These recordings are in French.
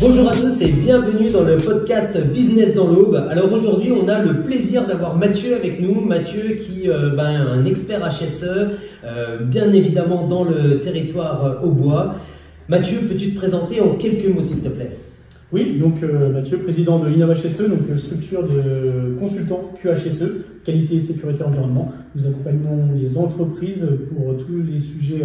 Bonjour à tous et bienvenue dans le podcast Business dans l'Aube. Alors aujourd'hui, on a le plaisir d'avoir Mathieu avec nous. Mathieu qui est un expert HSE, bien évidemment dans le territoire Aubois. Mathieu, peux-tu te présenter en quelques mots s'il te plaît? Oui, donc Mathieu, président de InnovHSE, donc structure de consultants QHSE, qualité, sécurité, environnement. Nous accompagnons les entreprises pour tous les sujets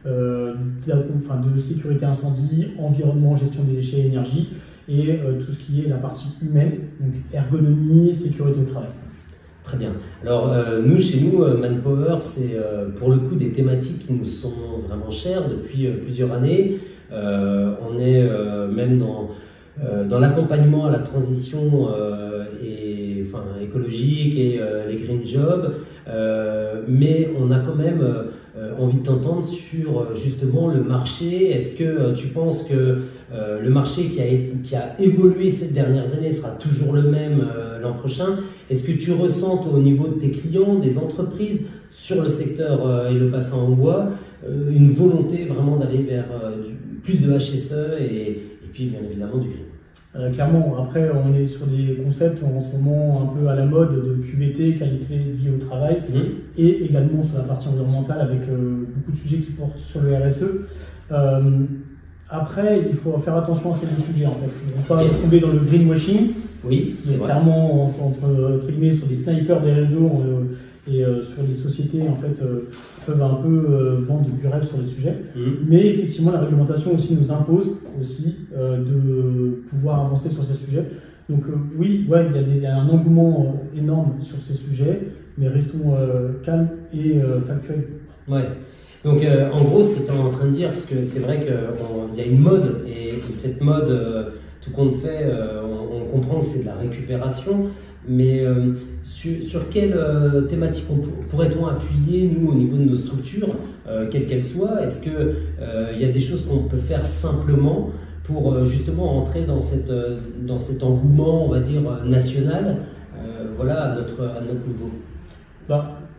de sécurité incendie, environnement, gestion des déchets, énergie et tout ce qui est la partie humaine, donc ergonomie, sécurité au travail. Très bien. Alors chez nous, Manpower, c'est pour le coup des thématiques qui nous sont vraiment chères depuis plusieurs années. On est même dans l'accompagnement à la transition écologique et les green jobs, mais on a quand même envie de t'entendre sur justement le marché. Est-ce que tu penses que le marché qui a évolué ces dernières années sera toujours le même l'an prochain? Est-ce que tu ressens au niveau de tes clients, des entreprises sur le secteur et le bassin en bois, une volonté vraiment d'aller vers plus de HSE et puis bien évidemment du green? Clairement, après on est sur des concepts en ce moment un peu à la mode de QVT, qualité de vie au travail, et également sur la partie environnementale avec beaucoup de sujets qui portent sur le RSE. Après, il faut faire attention à ces deux sujets en fait. Il ne faut pas tomber dans le greenwashing, oui, qui est clairement entre guillemets sur des snipers des réseaux et sur les sociétés en fait peuvent un peu vendre du rêve sur les sujets. Mais effectivement, la réglementation aussi nous impose aussi de pouvoir avancer sur ces sujets. Donc oui, il y a un engouement énorme sur ces sujets, mais restons calmes et factuels. Ouais. Donc en gros, ce que tu es en train de dire, parce que c'est vrai qu'il y a une mode, et cette mode, tout compte fait, on comprend que c'est de la récupération, mais sur quelle thématique pourrait-on appuyer, nous, au niveau de nos structures, quelles qu'elles soient? Est-ce qu'il y a des choses qu'on peut faire simplement pour justement entrer dans cet engouement, on va dire, national, à notre niveau?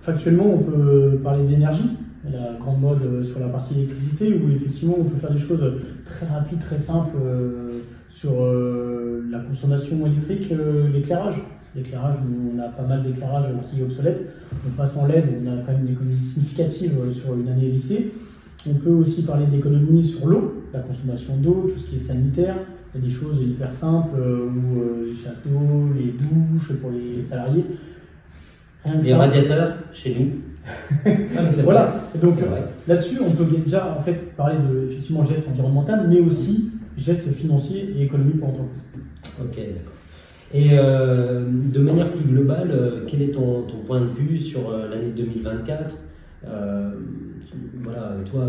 Factuellement, on peut parler d'énergie, la grande mode sur la partie électricité, où effectivement on peut faire des choses très rapides, très simples sur la consommation électrique, l'éclairage. L'éclairage, on a pas mal d'éclairage qui est obsolète. On passe en LED, on a quand même une économie significative sur une année lycée. On peut aussi parler d'économie sur l'eau, la consommation d'eau, tout ce qui est sanitaire. Il y a des choses hyper simples, où les chasses d'eau, les douches pour les salariés. Les radiateurs chez nous. Voilà. Et donc là-dessus, on peut déjà en fait parler de effectivement geste environnemental, mais aussi geste financier et économie pour l'entreprise. Ok, d'accord. Et de manière plus globale, quel est ton point de vue sur l'année 2024? Toi,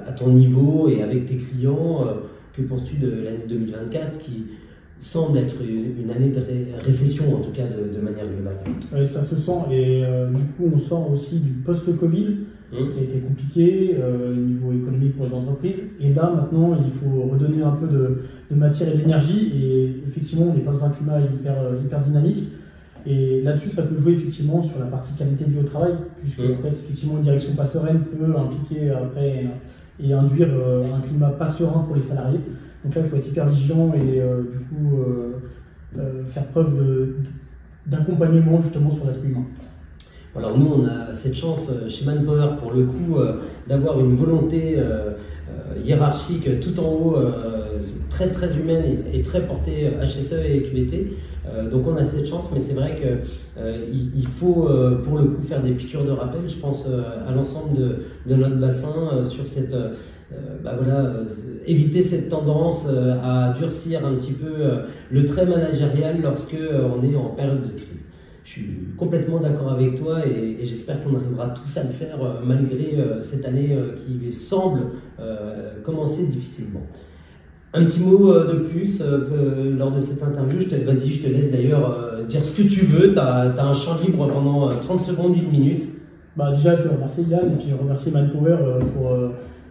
à ton niveau et avec tes clients, que penses-tu de l'année 2024 qui semble être une année de récession, en tout cas de manière globale? Oui, ça se sent, et du coup on sort aussi du post-Covid qui a été compliqué au niveau économique pour les entreprises, et là maintenant il faut redonner un peu de matière et d'énergie, et effectivement on n'est pas dans un climat hyper dynamique, et là-dessus ça peut jouer effectivement sur la partie qualité de vie au travail, puisque en fait effectivement une direction pas sereine peut impliquer après et induire un climat pas serein pour les salariés. Donc là, il faut être hyper vigilant et faire preuve d'accompagnement justement sur l'aspect humain. Alors nous, on a cette chance chez Manpower pour le coup d'avoir une volonté hiérarchique tout en haut, très très humaine et très portée HSE et QVT. Donc on a cette chance, mais c'est vrai qu'il faut pour le coup faire des piqûres de rappel, je pense, à l'ensemble de notre bassin sur cette... éviter cette tendance à durcir un petit peu le trait managérial lorsque on est en période de crise. Je suis complètement d'accord avec toi et j'espère qu'on arrivera tous à le faire malgré cette année qui semble commencer difficilement. Un petit mot de plus lors de cette interview. Vas-y, je te laisse d'ailleurs dire ce que tu veux. Tu as un champ libre pendant 30 secondes, 1 minute. Déjà, te remercier Yann et puis remercier Manpower pour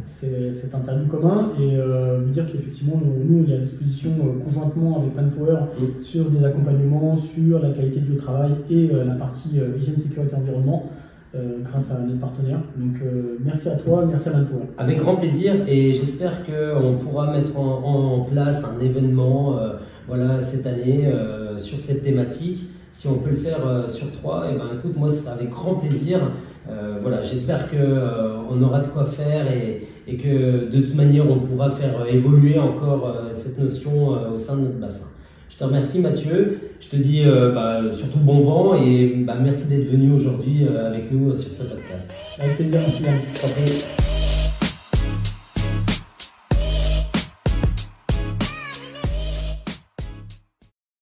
cette interview commun, et vous dire qu'effectivement nous on est à disposition conjointement avec Manpower sur des accompagnements sur la qualité de vie au travail et la partie hygiène, sécurité, environnement. grâce à notre partenaire. Donc merci à toi, merci à Manpower. Avec grand plaisir, et j'espère qu'on pourra mettre en place un événement voilà, cette année sur cette thématique. Si on peut le faire sur 3, et ben écoute, moi ce sera avec grand plaisir. Voilà, j'espère qu'on aura de quoi faire et que de toute manière on pourra faire évoluer encore cette notion au sein de notre bassin. Je te remercie Mathieu, je te dis surtout bon vent et merci d'être venu aujourd'hui avec nous sur ce podcast. Avec plaisir, merci.